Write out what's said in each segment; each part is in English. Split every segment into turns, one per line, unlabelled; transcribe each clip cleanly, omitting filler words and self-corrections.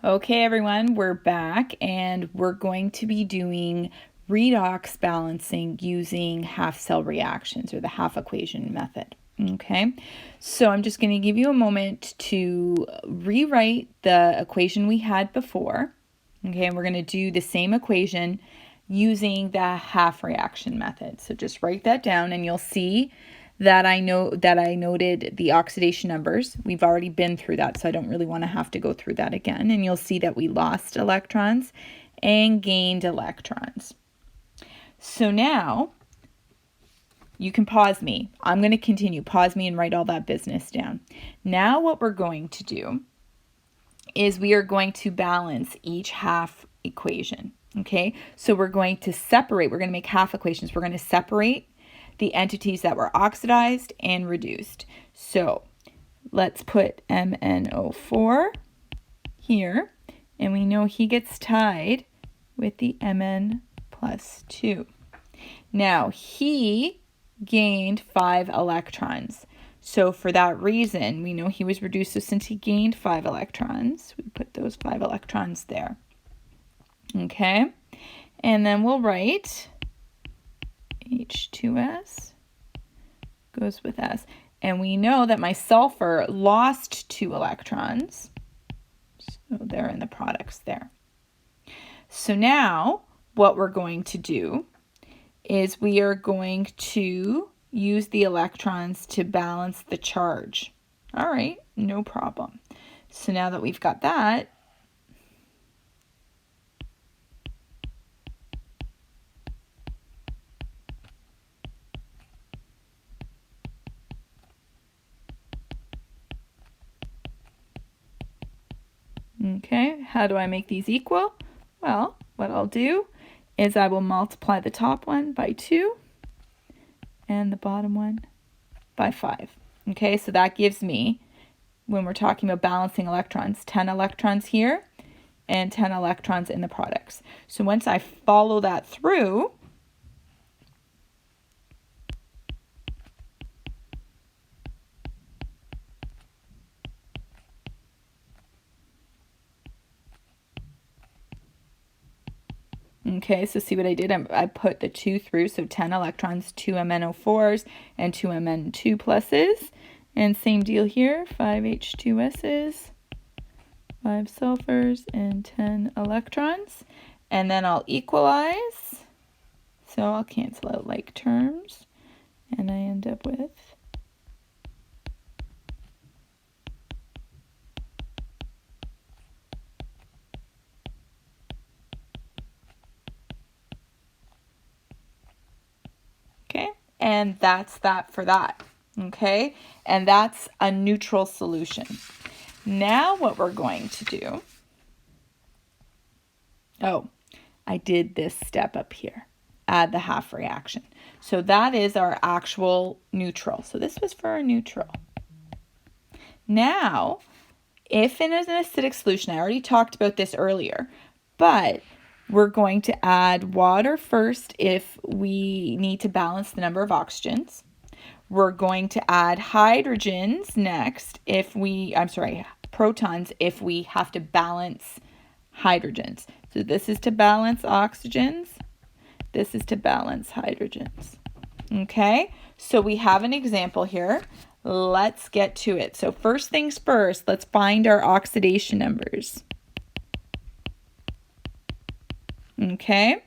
Okay, everyone, we're back and we're going to be doing redox balancing using half cell reactions or the half equation method. Okay, so I'm just going to give you a moment to rewrite the equation we had before. Okay, and we're going to do the same equation using the half reaction method. So just write that down and you'll see that I noted the oxidation numbers. We've already been through that, so I don't really want to have to go through that again. And you'll see that we lost electrons and gained electrons. So now you can pause me. I'm going to continue. Pause me and write all that business down. Now what we're going to do is we are going to balance each half equation. Okay, so we're going to separate. We're going to make half equations. We're going to separate the entities that were oxidized and reduced. So let's put MnO4 here, and we know he gets tied with the Mn plus 2. Now he gained 5 electrons. So for that reason, we know he was reduced. So since he gained 5 electrons, we put those 5 electrons there. Okay, and then we'll write H2S goes with S. And we know that my sulfur lost 2 electrons. So they're in the products there. So now what we're going to do is we are going to use the electrons to balance the charge. All right, no problem. So now that we've got that, okay, how do I make these equal? Well, what I'll do is I will multiply the top one by 2 and the bottom one by 5. Okay, so that gives me, when we're talking about balancing electrons, 10 electrons here and 10 electrons in the products. So once I follow that through, okay, so see what I did? I put the 2 through, so 10 electrons, 2 MnO4s, and 2 Mn2 pluses. And same deal here, 5 H2S's, 5 sulfurs, and 10 electrons. And then I'll equalize, so I'll cancel out like terms, and I end up with and that's that for that, okay? And that's a neutral solution. Now what we're going to do, I did this step up here, add the half reaction. So that is our actual neutral. So this was for our neutral. Now, if in an acidic solution, I already talked about this earlier, but we're going to add water first if we need to balance the number of oxygens. We're going to add hydrogens next protons if we have to balance hydrogens. So this is to balance oxygens. This is to balance hydrogens. Okay, so we have an example here. Let's get to it. So first things first, let's find our oxidation numbers. Okay,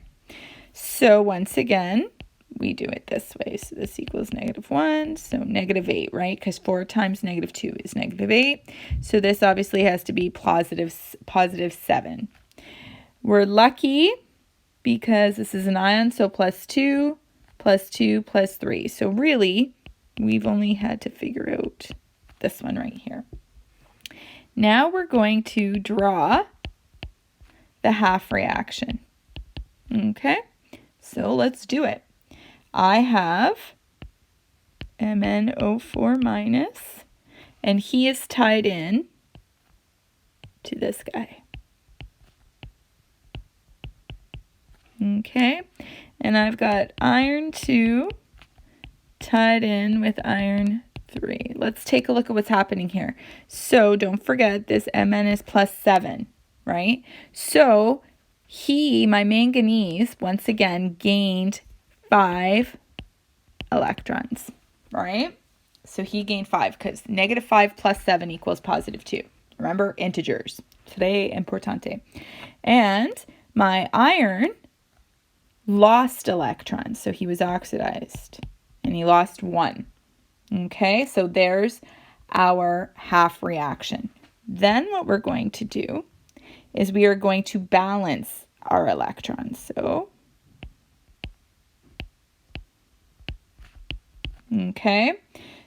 so once again, we do it this way. So this equals -1, so -8, right? Because 4 times -2 is -8. So this obviously has to be positive 7. We're lucky because this is an ion, so +2, +2, +3. So really, we've only had to figure out this one right here. Now we're going to draw the half reaction. Okay, so let's do it. I have MnO4 minus, and he is tied in to this guy. Okay, and I've got iron 2 tied in with iron 3. Let's take a look at what's happening here. So don't forget this Mn is +7. right? So my manganese, once again, gained 5 electrons, right? So he gained 5 because -5 plus 7 equals +2. Remember, integers. Today, importante. And my iron lost electrons, so he was oxidized, and he lost 1. Okay, so there's our half reaction. Then what we're going to do is we are going to balance our electrons. So, okay,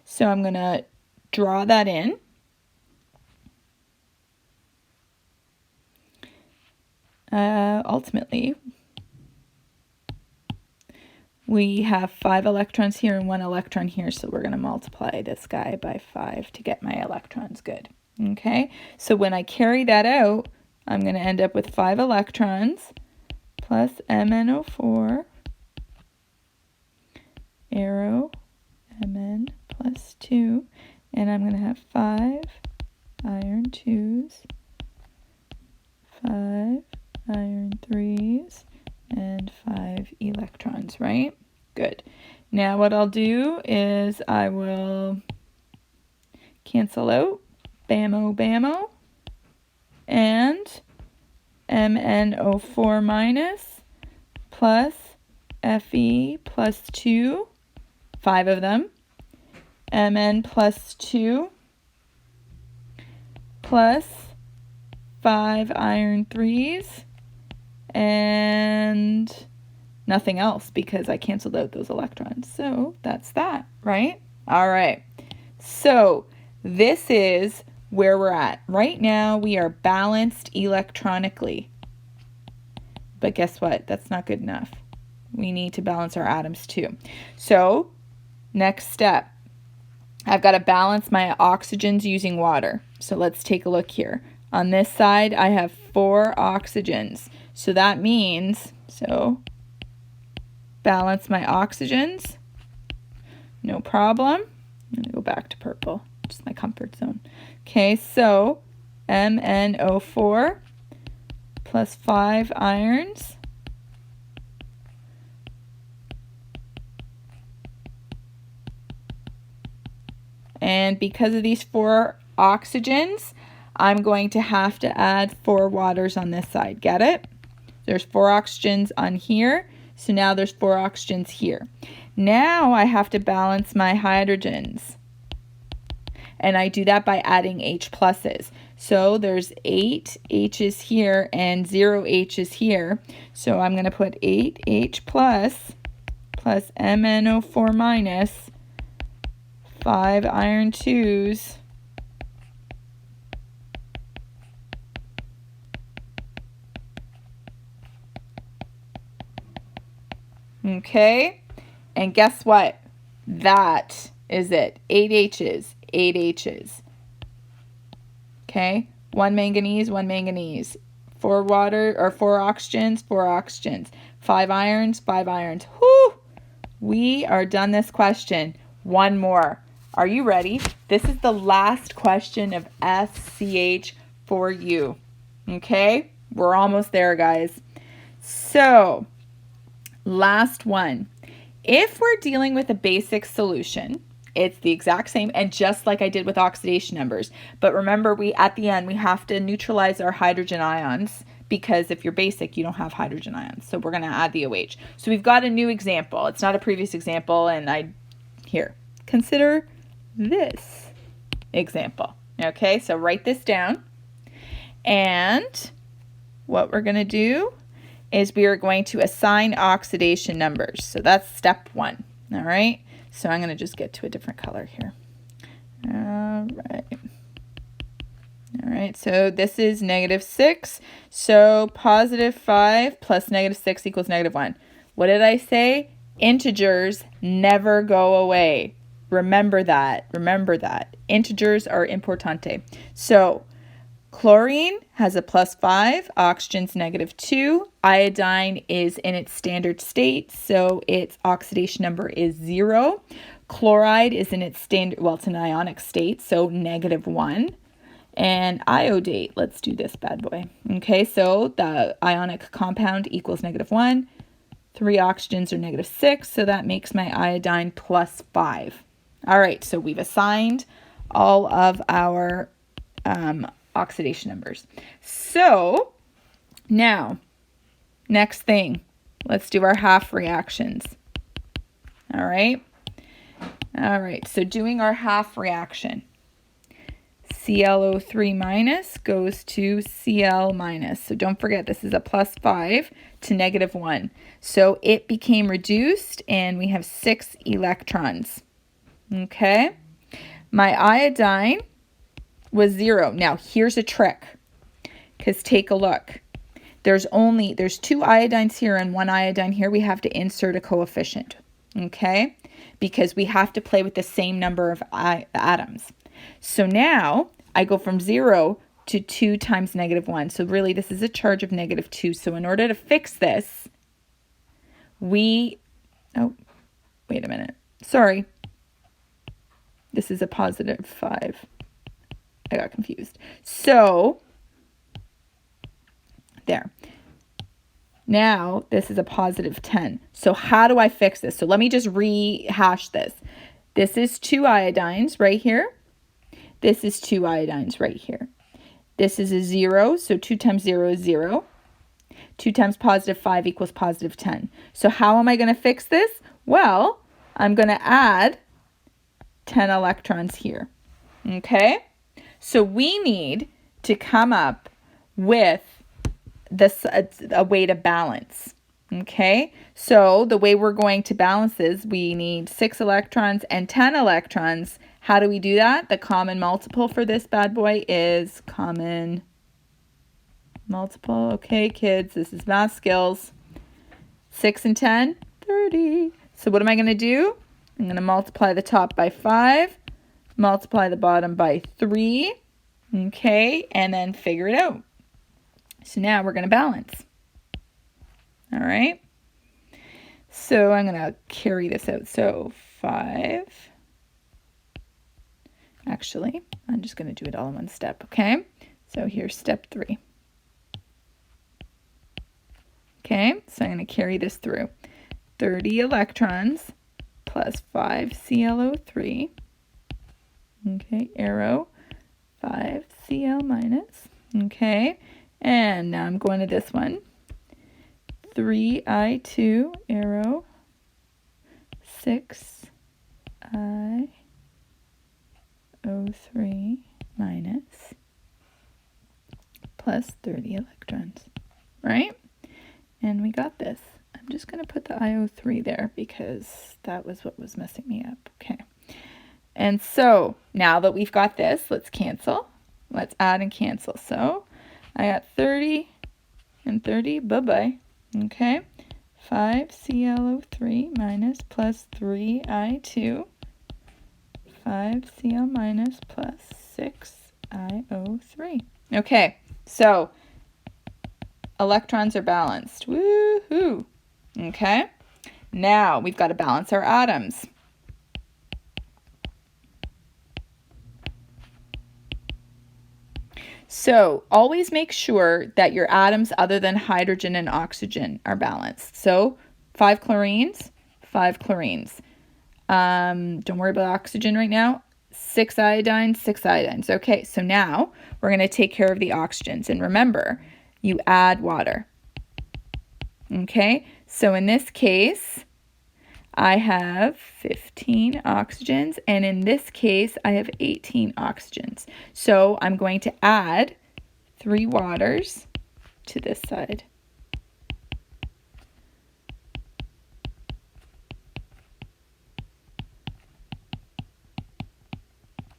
so I'm going to draw that in. Ultimately, we have 5 electrons here and 1 electron here, so we're going to multiply this guy by 5 to get my electrons good. Okay, so when I carry that out, I'm going to end up with 5 electrons plus MnO4, arrow, Mn plus 2, and I'm going to have 5 iron 2s, 5 iron 3s, and 5 electrons, right? Good. Now what I'll do is I will cancel out bammo bammo, and MnO4 minus plus Fe plus 2, 5 of them, Mn plus 2 plus 5 iron 3s, and nothing else because I canceled out those electrons. So that's that, right? All right. So this is where we're at. Right now we are balanced electronically. But guess what? That's not good enough. We need to balance our atoms too. So next step, I've got to balance my oxygens using water. So let's take a look here. On this side, I have 4 oxygens. So that means, balance my oxygens. No problem. I'm going to go back to purple. Just my comfort zone. Okay, so MnO4 plus 5 irons and because of these 4 oxygens, I'm going to have to add 4 waters on this side. Get it? There's 4 oxygens on here, so now there's 4 oxygens here. Now I have to balance my hydrogens, and I do that by adding H pluses. So there's 8 H's here and 0 H's here, so I'm going to put 8 H plus MnO4 minus 5 iron 2s okay, and guess what? That is it. 8 H's, 8 H's. Okay, 1 manganese, 1 manganese. 4 water or 4 oxygens, 4 oxygens. 5 irons, 5 irons. Whew! We are done this question. One more. Are you ready? This is the last question of SCH for you. Okay? We're almost there, guys. So, last one. If we're dealing with a basic solution, it's the exact same, and just like I did with oxidation numbers. But remember, at the end, we have to neutralize our hydrogen ions, because if you're basic, you don't have hydrogen ions. So we're going to add the OH. So we've got a new example. It's not a previous example, and here, consider this example. Okay, so write this down. And what we're going to do is we are going to assign oxidation numbers. So that's step 1. All right. So I'm going to just get to a different color here. All right, so this is -6. So +5 plus -6 equals -1. What did I say? Integers never go away. Remember that. Remember that. Integers are importante. So chlorine has a +5, oxygen's -2, iodine is in its standard state, so its oxidation number is 0. Chloride is in its standard, well, it's an ionic state, so -1. And iodate, let's do this bad boy. Okay, so the ionic compound equals -1. 3 oxygens are -6, so that makes my iodine +5. All right, so we've assigned all of our oxidation numbers. So now, next thing, let's do our half reactions. All right, so doing our half reaction. ClO3 minus goes to Cl minus. So don't forget, this is a +5 to -1. So it became reduced and we have 6 electrons. Okay. My iodine was 0. Now here's a trick, because take a look. There's 2 iodines here and 1 iodine here. We have to insert a coefficient. Okay. Because we have to play with the same number of atoms. So now I go from 0 to 2 times -1. So really this is a charge of -2. So in order to fix this, oh, wait a minute. Sorry. This is a +5. I got confused. So there. Now this is a +10. So how do I fix this? So let me just rehash this. This is 2 iodines right here. This is 2 iodines right here. This is a 0, so 2 times 0 is 0. 2 times +5 equals +10. So how am I going to fix this? Well, I'm going to add 10 electrons here. Okay? So we need to come up with a way to balance. Okay? So the way we're going to balance this, we need 6 electrons and 10 electrons. How do we do that? The common multiple for this bad boy is common multiple. Okay, kids, this is math skills. 6 and 10, 30. So what am I going to do? I'm going to multiply the top by 5, multiply the bottom by 3, okay, and then figure it out. So now we're going to balance. All right. So I'm going to carry this out. So 5. Actually, I'm just going to do it all in one step, okay? So here's step 3. Okay, so I'm going to carry this through. 30 electrons plus 5 ClO3. Okay, arrow, 5 Cl minus. Okay, and now I'm going to this one. 3I2, arrow, 6I O3 minus plus 30 electrons, right? And we got this. I'm just going to put the IO3 there because that was what was messing me up. Okay. And so now that we've got this, let's cancel. Let's add and cancel. So I got 30 and 30. Bye-bye. Okay. 5 ClO3 minus plus 3I2. 5 Cl minus plus 6 IO3. Okay, so electrons are balanced. Woohoo! Okay, now we've got to balance our atoms. So always make sure that your atoms other than hydrogen and oxygen are balanced. So 5 chlorines, 5 chlorines. Don't worry about oxygen right now. 6 iodines, 6 iodines. Okay, so now we're going to take care of the oxygens. And remember, you add water. Okay, so in this case, I have 15 oxygens, and in this case, I have 18 oxygens. So I'm going to add 3 waters to this side.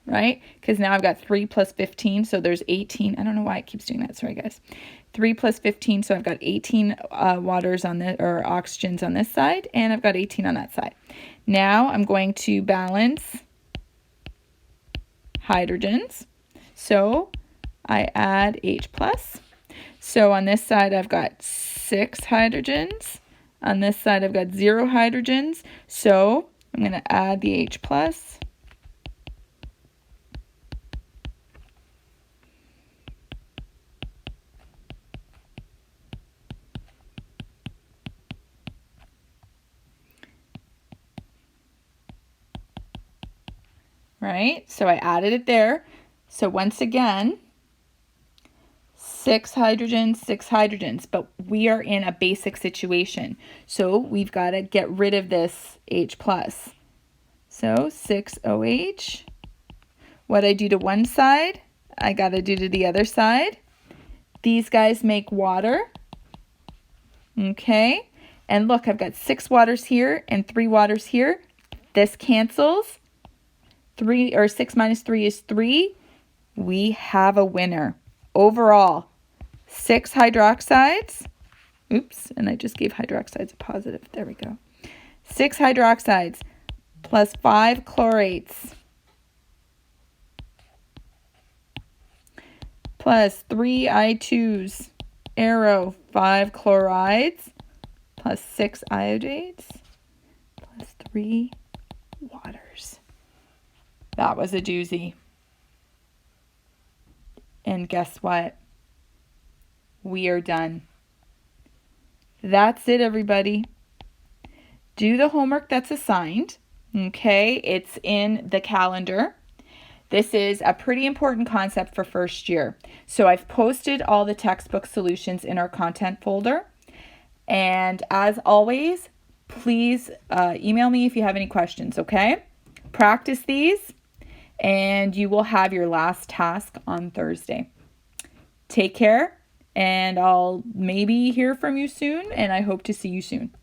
Right? Because now I've got 3 plus 15, so there's 18. I don't know why it keeps doing that. Sorry, guys. 3 plus 15, so I've got 18 waters on the, or oxygens on this side, and I've got 18 on that side. Now I'm going to balance hydrogens. So I add H+. So on this side, I've got 6 hydrogens. On this side, I've got 0 hydrogens. So I'm going to add the H+. right? So I added it there. So once again, 6 hydrogens, 6 hydrogens, but we are in a basic situation. So we've got to get rid of this H+. So 6OH. What I do to one side, I got to do to the other side. These guys make water. Okay. And look, I've got 6 waters here and 3 waters here. This cancels. 6 minus 3 is 3. We have a winner. Overall, 6 hydroxides. Oops, and I just gave hydroxides a positive. There we go. 6 hydroxides plus 5 chlorates plus 3 I2s, arrow, 5 chlorides plus 6 iodates plus 3 waters. That was a doozy. And guess what? We are done. That's it, everybody. Do the homework that's assigned. Okay, it's in the calendar. This is a pretty important concept for first year. So I've posted all the textbook solutions in our content folder. And as always, please email me if you have any questions, okay? Practice these, and you will have your last task on Thursday. Take care, and I'll maybe hear from you soon, and I hope to see you soon.